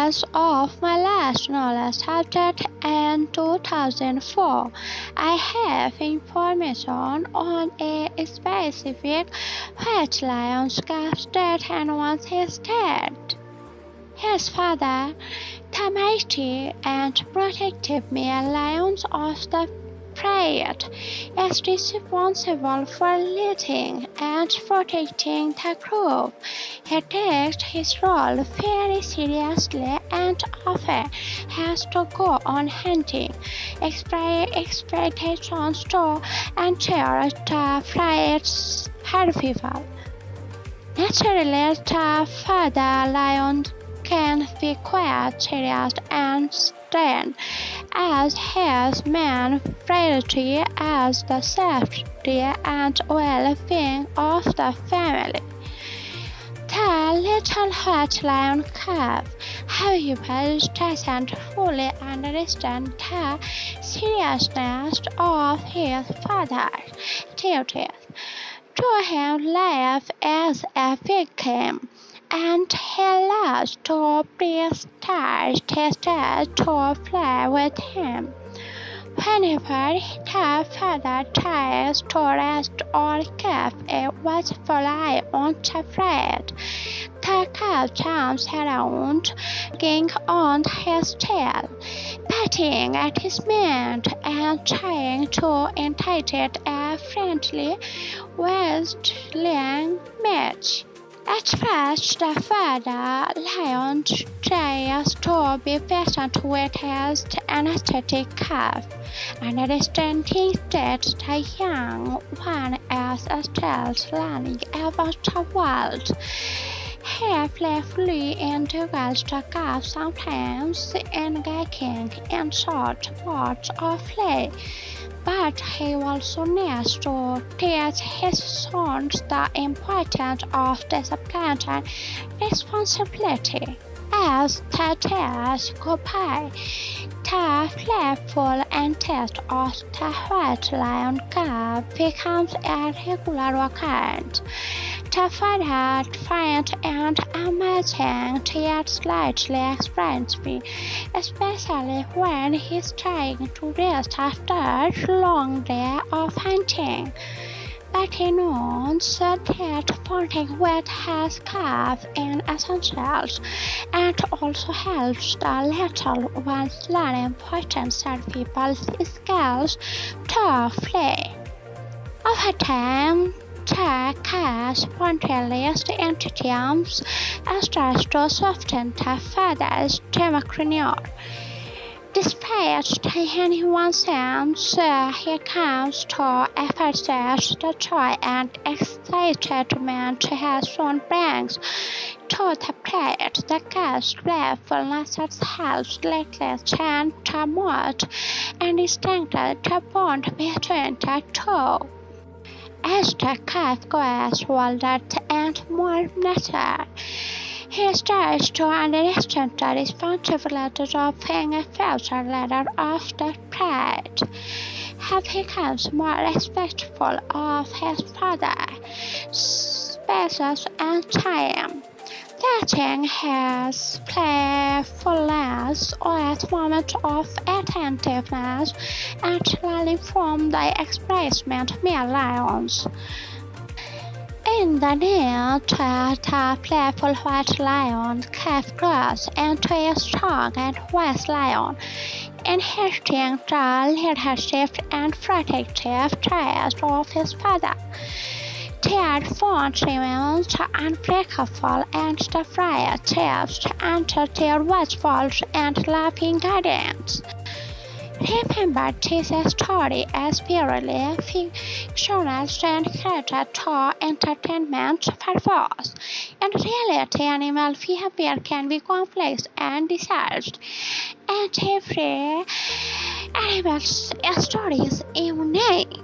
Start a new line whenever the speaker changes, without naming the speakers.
As of my last knowledge update in 2004, I have information on a specific white lion's cub's death and once his dead. His father, the mighty and protective male lion of the pride, is responsible for leading and protecting the group. He takes his role very seriously and often has to go on hunting expeditions to ensure the pride's survival. Naturally, the father lion can be quite serious and stern, as his main priority is the safety and well-being of the family. The little white lion cub, however, doesn't fully understand the seriousness of his father's duties. To him, life is a big game, and he loves to please his dad to play with him. Whenever the father tries to rest or keep a watchful eye on the pride, the cub jumps around, wagging on his tail, patting at his mane, and trying to entice a friendly, whistling match. At first, the father lion tries to be patient with his anesthetic cub, understanding that the young one is still learning about the world. He playfully indulges the cub, sometimes engaging in short bouts of play, but he also needs to teach his sons the importance of discipline and responsibility. As the days go by, the playful antics of the white lion cub becomes a regular occurrence. The father finds it amazing yet slightly expensive, especially when he's trying to rest after a long day of hunting. But he knows that bonding with his cub is essential and also helps the little ones learn important survival skills to play. Over time, the cub's spontaneous enthusiasm starts to soften the father's demeanor. Despite anyone's sense, he comes to appreciate the joy and excitement his son brings to the pride. The cub's playfulness helps little change the mood and strengthens the bond between the two. As the cub grows older and more mature, he starts to understand the responsibilities of being a future leader of the pride. He becomes more respectful of his father, spaces, and time, letting his playfulness with moments of attentiveness and learning from the expressment male lions. In the near term, the playful white lion cub grows into a strong and wise lion, inheriting the leadership and protective traits of his father. Their bond remains unbreakable, and the pride thrives under their watchful and loving guidance. Remember, this story is purely fictional and created to entertainment purposes. In reality, animal behavior can be complex and diverse, and every animal's story is unique.